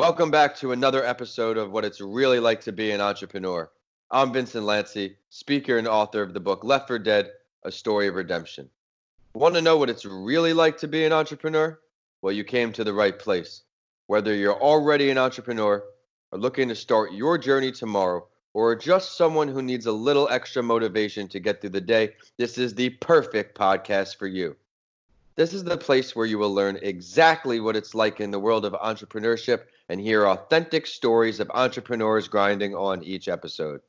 Welcome back to another episode of What It's Really Like to Be an Entrepreneur. I'm Vincent A, speaker and author of the book Left for Dead, A Story of Redemption. Want to know what it's really like to be an entrepreneur? Well, you came to the right place. Whether you're already an entrepreneur, or looking to start your journey tomorrow, or are just someone who needs a little extra motivation to get through the day, this is the perfect podcast for you. This is the place where you will learn exactly what it's like in the world of entrepreneurship and hear authentic stories of entrepreneurs grinding on each episode.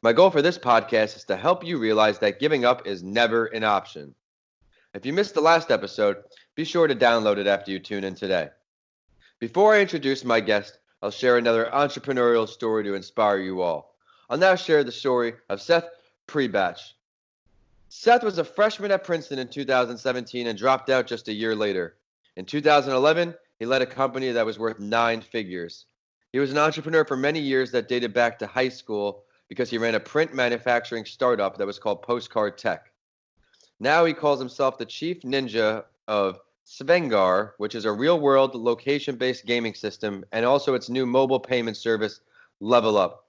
My goal for this podcast is to help you realize that giving up is never an option. If you missed the last episode, be sure to download it after you tune in today. Before I introduce my guest, I'll share another entrepreneurial story to inspire you all. I'll now share the story of Seth Prebach. Seth was a freshman at Princeton in 2017 and dropped out just a year later. In 2011, he led a company that was worth 9 figures. He was an entrepreneur for many years that dated back to high school because he ran a print manufacturing startup that was called Postcard Tech. Now he calls himself the chief ninja of Svengar, which is a real-world location-based gaming system, and also its new mobile payment service, Level Up.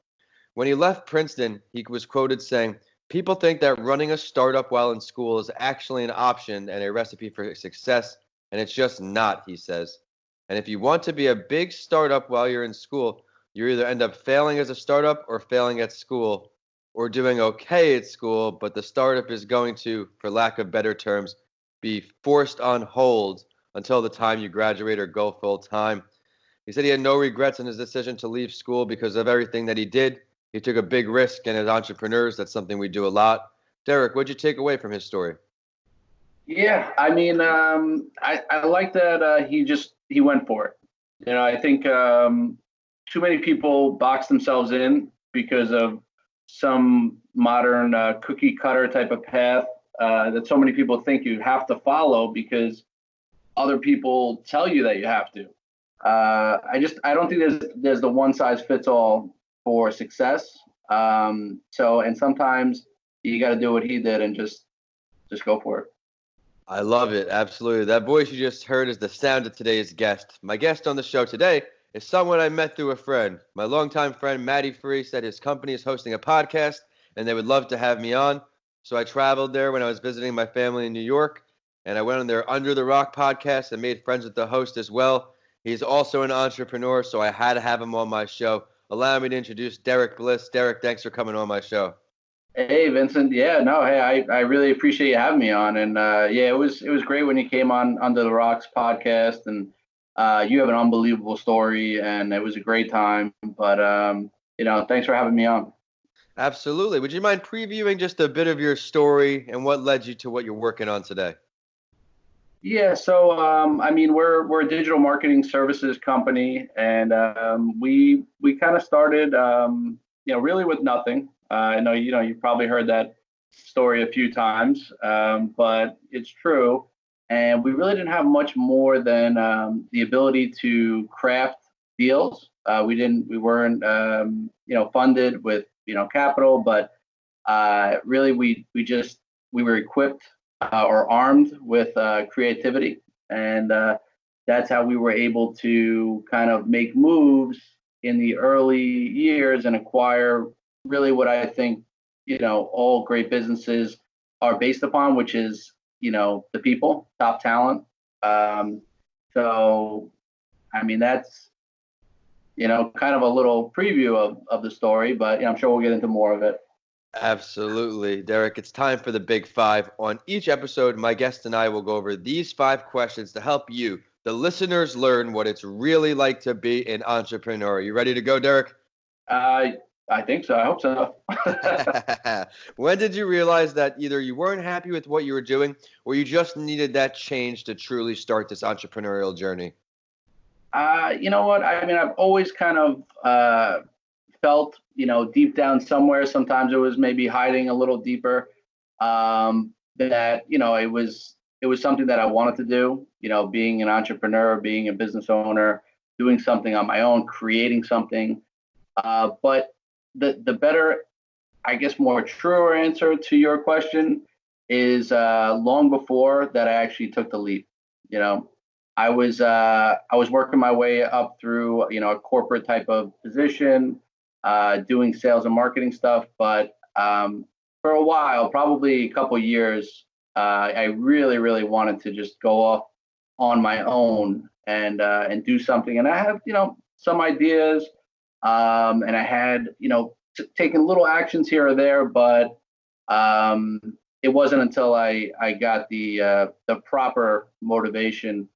When he left Princeton, he was quoted saying, "People think that running a startup while in school is actually an option and a recipe for success, and it's just not," he says. And if you want to be a big startup while you're in school, you either end up failing as a startup or failing at school, or doing okay at school, but the startup is going to, for lack of better terms, be forced on hold until the time you graduate or go full time. He said he had no regrets in his decision to leave school because of everything that he did. He took a big risk, and as entrepreneurs, that's something we do a lot. Derrick, what'd you take away from his story? Yeah, I like that he went for it. I think too many people box themselves in because of some modern cookie cutter type of path that so many people think you have to follow because other people tell you that you have to. I don't think there's the one size fits all for success. And sometimes you got to do what he did and just go for it. I love it. Absolutely. That voice you just heard is the sound of today's guest. My guest on the show today is someone I met through a friend. My longtime friend, Matty Free, said his company is hosting a podcast and they would love to have me on. So I traveled there when I was visiting my family in New York, and I went on their Under the Rock podcast and made friends with the host as well. He's also an entrepreneur, so I had to have him on my show. Allow me to introduce Derrick Bliss. Derrick, thanks for coming on my show. Hey, Vincent. Yeah, no, hey, I really appreciate you having me on. And it was great when you came on Under the Rocks podcast, and you have an unbelievable story, and it was a great time. But thanks for having me on. Absolutely. Would you mind previewing just a bit of your story and what led you to what you're working on today? Yeah, so we're a digital marketing services company, and we kind of started really with nothing. I know you've probably heard that story a few times, but it's true. And we really didn't have much more than the ability to craft deals. We weren't funded with capital, but really we were equipped or armed with creativity, and that's how we were able to kind of make moves in the early years and acquire really what I think all great businesses are based upon, which is the people, top talent. That's kind of a little preview of the story, but I'm sure we'll get into more of it. Absolutely. Derrick, it's time for the Big Five. On each episode, my guest and I will go over these 5 questions to help you, the listeners, learn what it's really like to be an entrepreneur. You ready to go, Derrick? I think so. I hope so. When did you realize that either you weren't happy with what you were doing or you just needed that change to truly start this entrepreneurial journey? You know what? I've always kind of felt, deep down somewhere, sometimes it was maybe hiding a little deeper, that, it was something that I wanted to do, being an entrepreneur, being a business owner, doing something on my own, creating something. But the better, I guess, more truer answer to your question is long before that I actually took the leap. I was working my way up through, a corporate type of position, doing sales and marketing stuff. But for a while, probably a couple years, I really, really wanted to just go off on my own and do something. And I have, some ideas, and I had, taken little actions here or there, but it wasn't until I got the proper motivation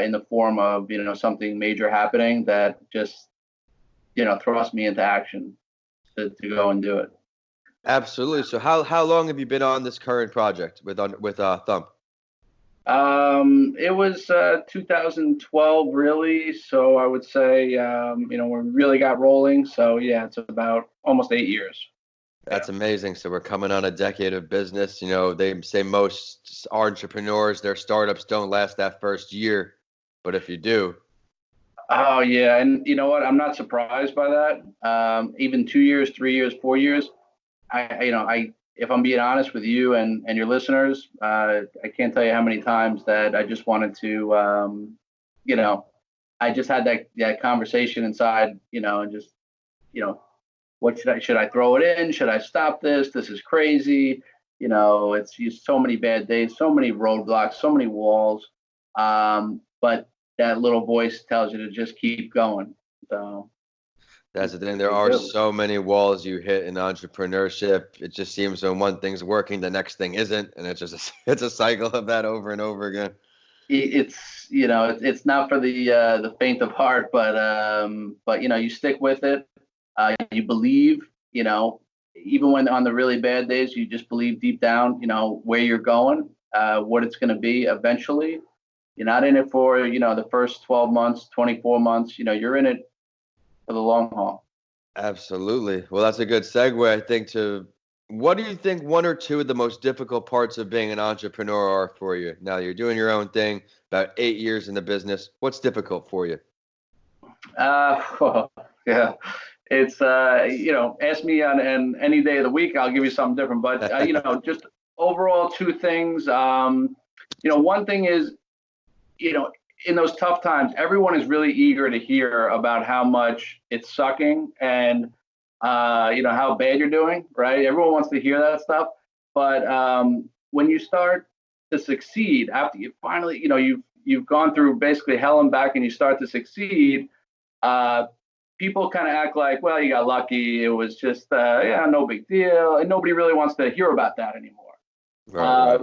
in the form of something major happening that just thrust me into action to go and do it. Absolutely. So how long have you been on this current project with Thump? It was 2012 really, so I would say we really got rolling. So yeah, it's about almost 8 years. That's amazing. So we're coming on a decade of business. They say most entrepreneurs, their startups don't last that first year, but if you do. Oh yeah, and you know what? I'm not surprised by that. Even 2 years, 3 years, 4 years. I if I'm being honest with you and your listeners, I can't tell you how many times that I just wanted to, I just had that conversation inside, and just, what should I throw it in? Should I stop this? This is crazy. It's just so many bad days, so many roadblocks, so many walls. But that little voice tells you to just keep going. So that's the thing. There are so many walls you hit in entrepreneurship. It just seems when one thing's working, the next thing isn't, and it's a cycle of that over and over again. It's not for the faint of heart, but you stick with it. You believe, even when on the really bad days, you just believe deep down, where you're going, what it's going to be eventually. You're not in it for, the first 12 months, 24 months. You're in it for the long haul. Absolutely. Well, that's a good segue, I think, to what do you think one or two of the most difficult parts of being an entrepreneur are for you? Now you're doing your own thing, about 8 years in the business. What's difficult for you? Well, yeah, it's, ask me on any day of the week, I'll give you something different. But, just overall, two things. One thing is, in those tough times, everyone is really eager to hear about how much it's sucking and, how bad you're doing, right? Everyone wants to hear that stuff. But when you start to succeed, after you finally, you've gone through basically hell and back and you start to succeed, people kind of act like, well, you got lucky. It was just, no big deal. And nobody really wants to hear about that anymore. Right.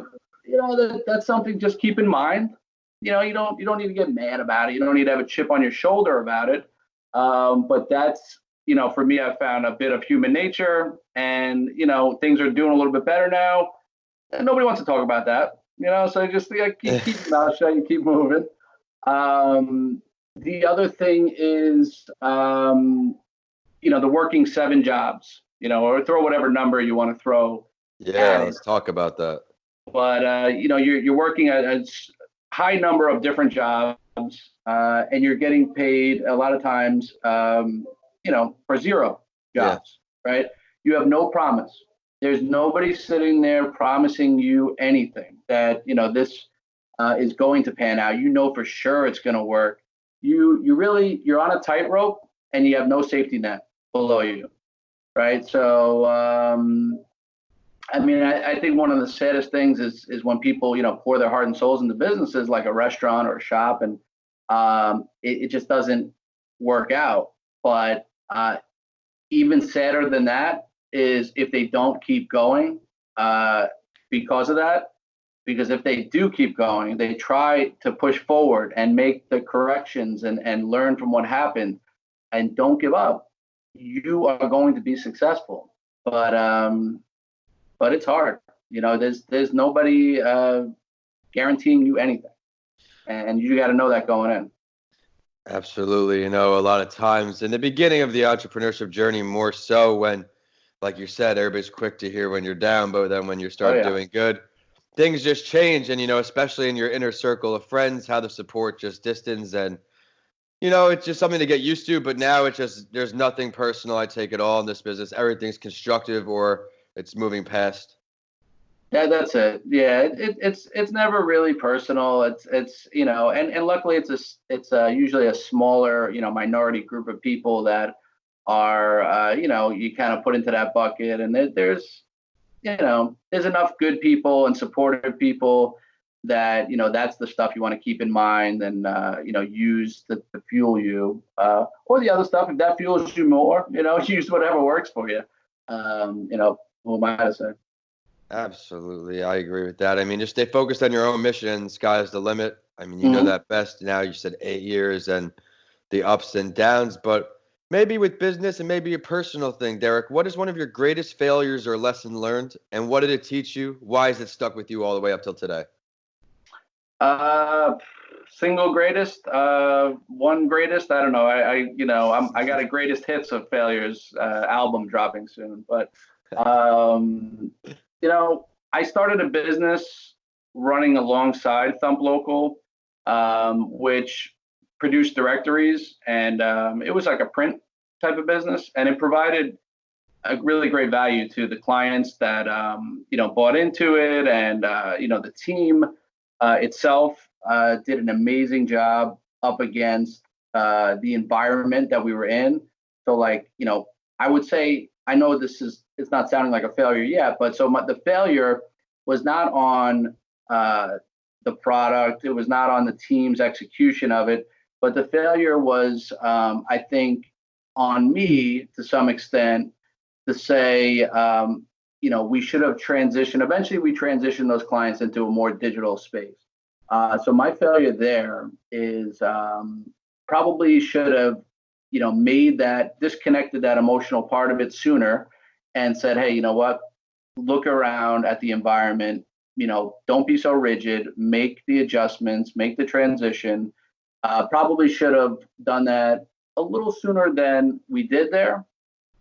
That's something just keep in mind. You don't need to get mad about it. You don't need to have a chip on your shoulder about it. But that's, for me, I found a bit of human nature, and, things are doing a little bit better now. And nobody wants to talk about that, so just keep your mouth shut and keep moving. The other thing is, the working 7 jobs, or throw whatever number you want to throw. Yeah, let's talk about that. But, you're working a high number of different jobs, and you're getting paid a lot of times, for zero jobs, right? You have no promise. There's nobody sitting there promising you anything that, this is going to pan out. For sure it's going to work. You're on a tightrope and you have no safety net below you, right? So, I think one of the saddest things is when people, pour their heart and souls into businesses like a restaurant or a shop, and it just doesn't work out. But even sadder than that is if they don't keep going because of that. Because if they do keep going, they try to push forward and make the corrections and learn from what happened and don't give up, you are going to be successful. But it's hard. There's nobody guaranteeing you anything, and you got to know that going in. Absolutely. A lot of times in the beginning of the entrepreneurship journey, more so when, like you said, everybody's quick to hear when you're down, but then when you start doing good, things just change. And, especially in your inner circle of friends, how the support just distance, and, it's just something to get used to. But now it's just, there's nothing personal. I take it all in this business. Everything's constructive, or it's moving past. That's it. Yeah, it's never really personal. It's and luckily it's usually a smaller minority group of people that are you kind of put into that bucket, and there's enough good people and supportive people that that's the stuff you want to keep in mind and use to fuel you, or the other stuff if that fuels you more, use whatever works for you. Who am I to say? Absolutely, I agree with that. I mean, just stay focused on your own mission. Sky's the limit. I mean, you know Hmm. that best now. You said 8 years and the ups and downs, but maybe with business and maybe a personal thing, Derrick, what is one of your greatest failures or lesson learned, and what did it teach you? Why has it stuck with you all the way up till today? Uh, Single greatest, one greatest. I don't know. I got a greatest hits of failures album dropping soon, but um, I started a business running alongside Thump Local, which produced directories, and it was like a print type of business, and it provided a really great value to the clients that bought into it, and the team itself did an amazing job up against the environment that we were in. So like I would say, I know it's not sounding like a failure yet, but the failure was not on the product, it was not on the team's execution of it, but the failure was I think on me to some extent to say, we should have transitioned. Eventually, we transitioned those clients into a more digital space. So my failure there is probably should have, made that disconnected that emotional part of it sooner, and said, hey, you know what? Look around at the environment. Don't be so rigid. Make the adjustments. Make the transition. Probably should have done that a little sooner than we did there.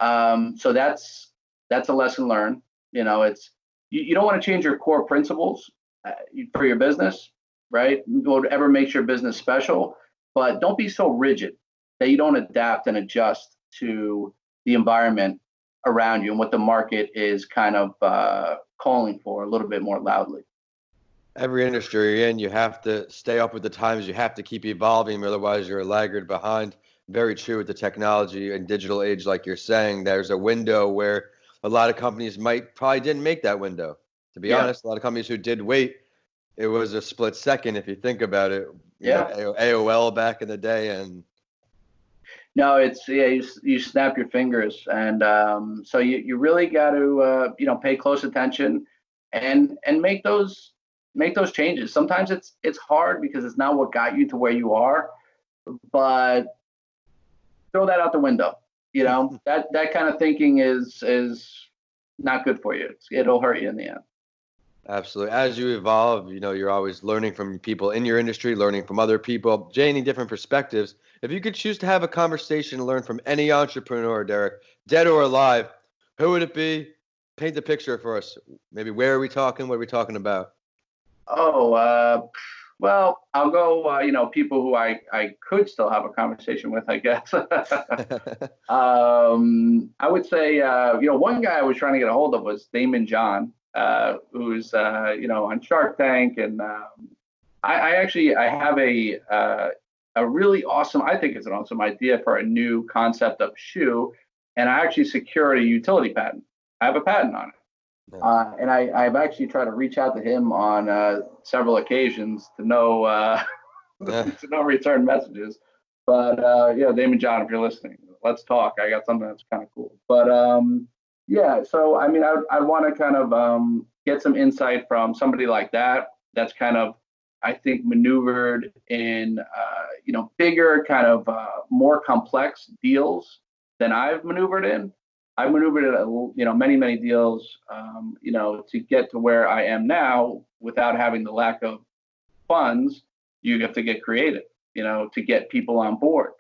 So that's a lesson learned. It's you don't want to change your core principles for your business, right? Whatever makes your business special, but don't be so rigid that you don't adapt and adjust to the environment around you and what the market is kind of calling for a little bit more loudly. Every industry you're in, you have to stay up with the times. You have to keep evolving, otherwise you're a laggard behind. Very true with the technology and digital age, like you're saying. There's a window where a lot of companies might probably didn't make that window. To be Yeah, honest, a lot of companies who did wait, it was a split second if you think about it. yeah. AOL back in the day, and No, it's yeah. You snap your fingers, and so you really got to pay close attention, and make those changes. Sometimes it's hard because it's not what got you to where you are, but throw that out the window. That kind of thinking is not good for you. It'll hurt you in the end. absolutely. As you evolve, you're always learning from people in your industry, learning from other people, gaining different perspectives. If you could choose to have a conversation and learn from any entrepreneur, Derrick, dead or alive, who would it be? Paint the picture for us. Maybe where are we talking? What are we talking about? Oh, well, I'll go. People who I could still have a conversation with, I guess. I would say, one guy I was trying to get a hold of was Damon John, who's on Shark Tank, and I have a really awesome. I think it's an awesome idea for a new concept of shoe, and I actually secured a utility patent. I have a patent on it. Nice. And I've actually tried to reach out to him on several occasions to Yeah, to no return messages. But Damon John, if you're listening, let's talk. I got something that's kind of cool. But yeah, so I mean, I'd want to kind of get some insight from somebody like that. That's kind of, I think, maneuvered in bigger, kind of more complex deals than I've maneuvered in. I maneuvered in many many deals, to get to where I am now without having the lack of funds. You have to get creative, to get people on board.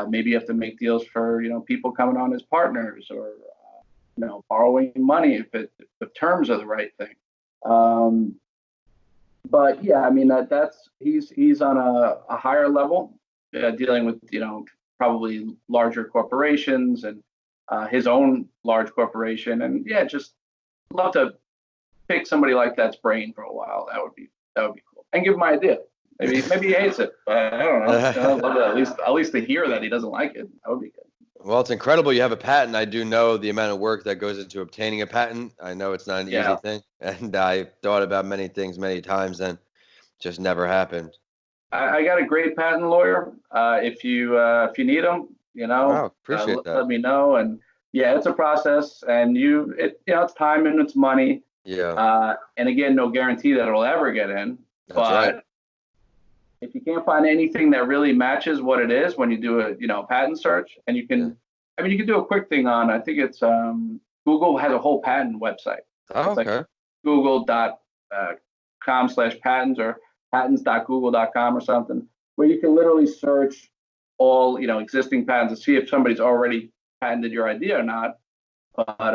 Maybe you have to make deals for people coming on as partners, or borrowing money if the terms are the right thing. Um, but yeah, I mean that's he's on a higher level, dealing with probably larger corporations and his own large corporation, and yeah, just love to pick somebody like that's brain for a while. That would be cool. And give him my idea. Maybe he hates it, but I don't know. I'd love to at least to hear that he doesn't like it. That would be good. Well, it's incredible you have a patent. I do know the amount of work that goes into obtaining a patent. I know it's not an easy thing, and I thought about many things many times and just never happened. I got a great patent lawyer. If you need him, Wow, appreciate that. let me know. And yeah, it's a process, and it's time and it's money. Yeah, And again, no guarantee that it'll ever get in. that's right. But if you can't find anything that really matches what it is when you do a patent search, and you can, I mean, you can do a quick thing on, I think it's Google has a whole patent website. Oh, It's like okay. google.com/patents or patents.google.com or something, where you can literally search all, existing patents to see if somebody's already patented your idea or not. But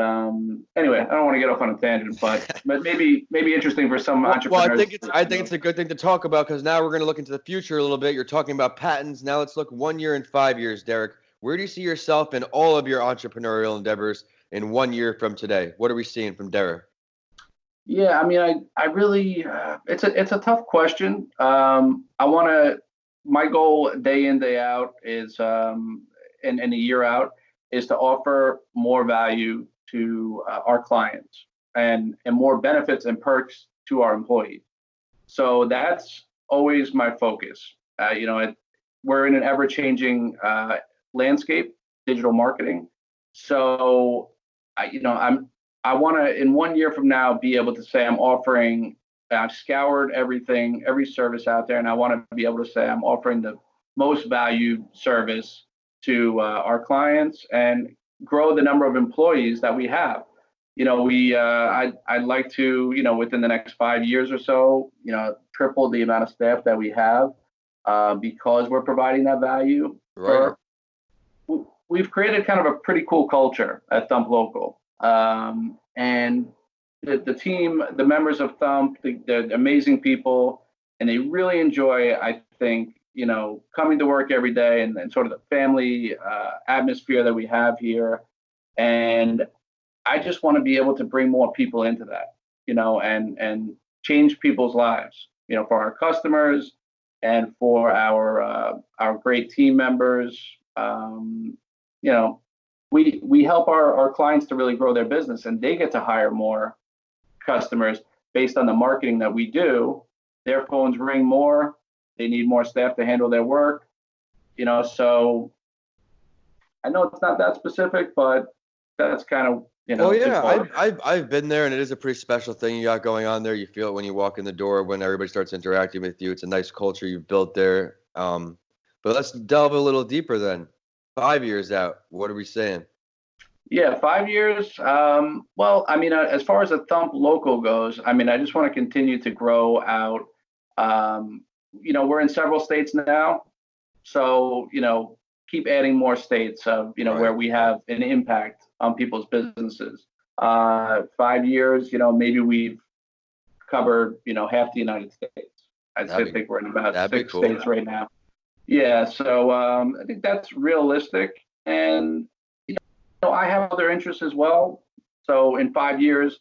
anyway, I don't want to get off on a tangent, but maybe interesting for some entrepreneurs. Well, I think it's a good thing to talk about because now we're going to look into the future a little bit. You're talking about patents. Now let's look 1 year and 5 years, Derrick. Where do you see yourself in all of your entrepreneurial endeavors in 1 year from today? What are we seeing from Derrick? Yeah, I mean, I really, it's a tough question. My goal day in, day out is, and a year out is to offer more value to our clients and more benefits and perks to our employees. So that's always my focus. We're in an ever-changing landscape, digital marketing. So I want to, in 1 year from now, be able to say I've scoured everything, every service out there, and I want to be able to say I'm offering the most valued service to our clients and grow the number of employees that we have. I'd like to, within the next 5 years or so, triple the amount of staff that we have because we're providing that value. Right. We've created kind of a pretty cool culture at Thump Local. And the team, the members of Thump, they're amazing people, and they really enjoy, I think, coming to work every day and sort of the family atmosphere that we have here. And I just want to be able to bring more people into that, and change people's lives, for our customers and for our great team members. We help our clients to really grow their business, and they get to hire more customers based on the marketing that we do. Their phones ring more. They need more staff to handle their work. So I know it's not that specific, but that's kind of, Oh yeah, I've been there, and it is a pretty special thing you got going on there. You feel it when you walk in the door, when everybody starts interacting with you. It's a nice culture you've built there. But let's delve a little deeper then. 5 years out, what are we saying? Yeah, 5 years. Well, I mean, as far as the Thump Local goes, I mean, I just want to continue to grow out. We're in several states now, so keep adding more states of Right. where we have an impact on people's businesses. 5 years, maybe we've covered half the United States. I think we're in about 6 states right now. Yeah, so I think that's realistic, and I have other interests as well. So in 5 years,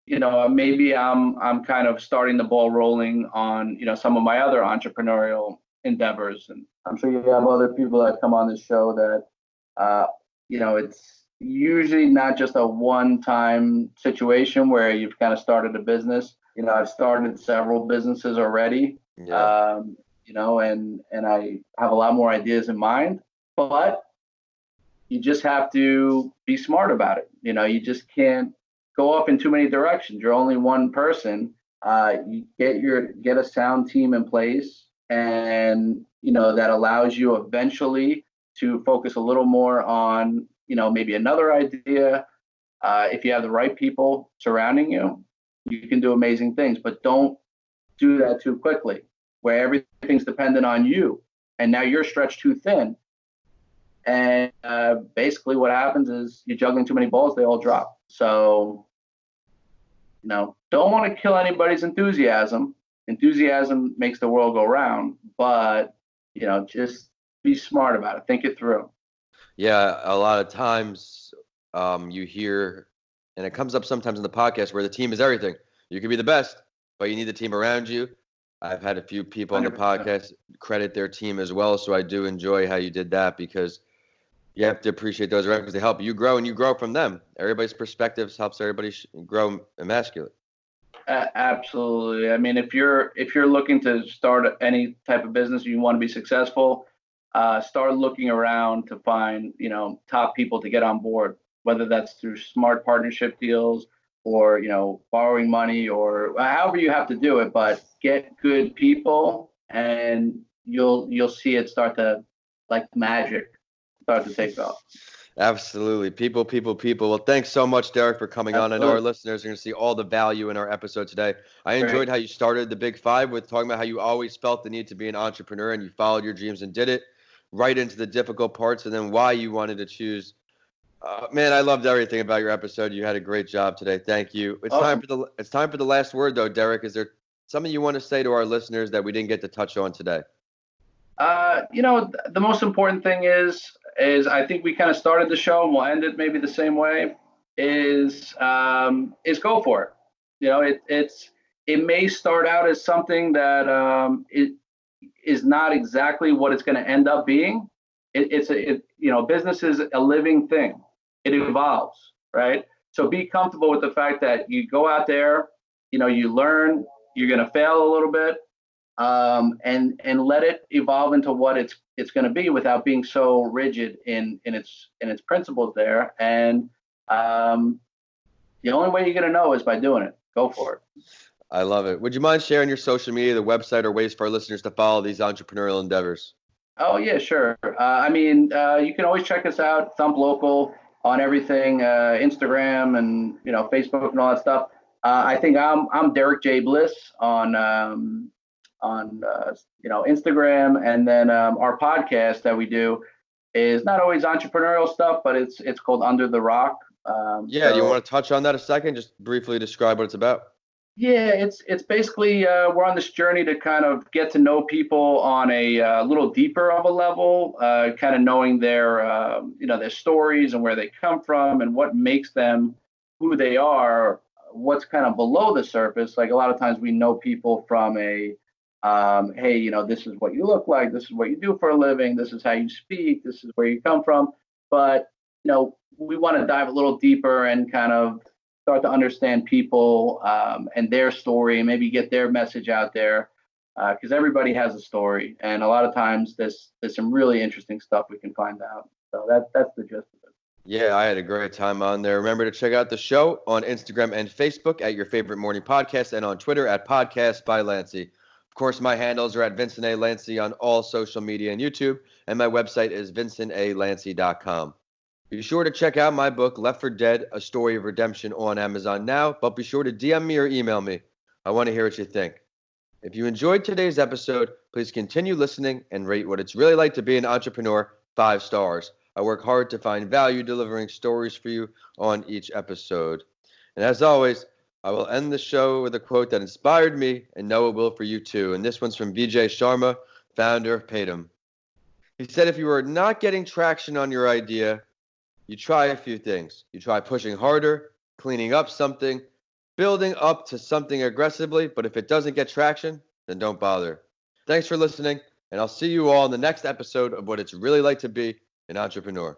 maybe I'm kind of starting the ball rolling on some of my other entrepreneurial endeavors, and I'm sure you have other people that come on this show that it's usually not just a one-time situation where you've kind of started a business. I've started several businesses already. Yeah. And I have a lot more ideas in mind, but you just have to be smart about it. You just can't go off in too many directions. You're only one person. You get a sound team in place, and that allows you eventually to focus a little more on maybe another idea. If you have the right people surrounding you, you can do amazing things, but don't do that too quickly, where everything's dependent on you, and now you're stretched too thin. And basically what happens is you're juggling too many balls, they all drop. So, don't want to kill anybody's enthusiasm. Enthusiasm makes the world go round, but, just be smart about it. Think it through. Yeah, a lot of times you hear, and it comes up sometimes in the podcast, where the team is everything. You can be the best, but you need the team around you. I've had a few people on the 100%. podcast credit their team as well, so I do enjoy how you did that because you have to appreciate those around because they help you grow and you grow from them. Everybody's perspectives helps everybody grow emasculate. Absolutely. I mean, if you're looking to start any type of business, you want to be successful, start looking around to find, top people to get on board, whether that's through smart partnership deals or, borrowing money or however you have to do it, but get good people and you'll see it start to, like magic, start to take off. Absolutely. People, people, people. Well, thanks so much, Derrick, for coming on. I know our Absolutely. listeners are going to see all the value in our episode today. I enjoyed Great. how you started the Big Five with talking about how you always felt the need to be an entrepreneur and you followed your dreams and did it right into the difficult parts and then why you wanted to choose. Man, I loved everything about your episode. You had a great job today. Thank you. Awesome. It's time for the last word, though, Derrick. Is there something you want to say to our listeners that we didn't get to touch on today? The most important thing is I think we kind of started the show and we'll end it maybe the same way. Is go for it. It may start out as something that it is not exactly what it's going to end up being. Business is a living thing. It evolves, right? So be comfortable with the fact that you go out there, you learn, you're going to fail a little bit, and let it evolve into what it's going to be without being so rigid in its principles there. And the only way you're going to know is by doing it. Go for it. I love it. Would you mind sharing your social media, the website, or ways for our listeners to follow these entrepreneurial endeavors? Oh yeah, sure. You can always check us out, Thump Local, on everything, Instagram and Facebook and all that stuff. I think I'm Derrick J Bliss on Instagram, and then our podcast that we do is not always entrepreneurial stuff, but it's called Under the Rock. Do you want to touch on that a second? Just briefly describe what it's about. Yeah, it's basically we're on this journey to kind of get to know people on a little deeper of a level, kind of knowing their stories and where they come from and what makes them who they are, what's kind of below the surface. Like a lot of times we know people from hey, this is what you look like, this is what you do for a living, this is how you speak, this is where you come from. But we want to dive a little deeper and kind of start to understand people and their story, and maybe get their message out there, because everybody has a story, and a lot of times there's some really interesting stuff we can find out. So that's the gist of it. Yeah, I had a great time on there. Remember to check out the show on Instagram and Facebook at your favorite morning podcast, and on Twitter at Podcast by Lanci. Of course, my handles are at Vincent A. Lanci on all social media and YouTube, and my website is vincentalanci.com. Be sure to check out my book, Left for Dead, A Story of Redemption, on Amazon now, but be sure to DM me or email me. I want to hear what you think. If you enjoyed today's episode, please continue listening and rate what it's really like to be an entrepreneur 5 stars. I work hard to find value delivering stories for you on each episode. And as always, I will end the show with a quote that inspired me and know it will for you too. And this one's from Vijay Sharma, founder of Paytum. He said, if you are not getting traction on your idea, you try a few things. You try pushing harder, cleaning up something, building up to something aggressively, but if it doesn't get traction, then don't bother. Thanks for listening, and I'll see you all in the next episode of What It's Really Like to Be an Entrepreneur.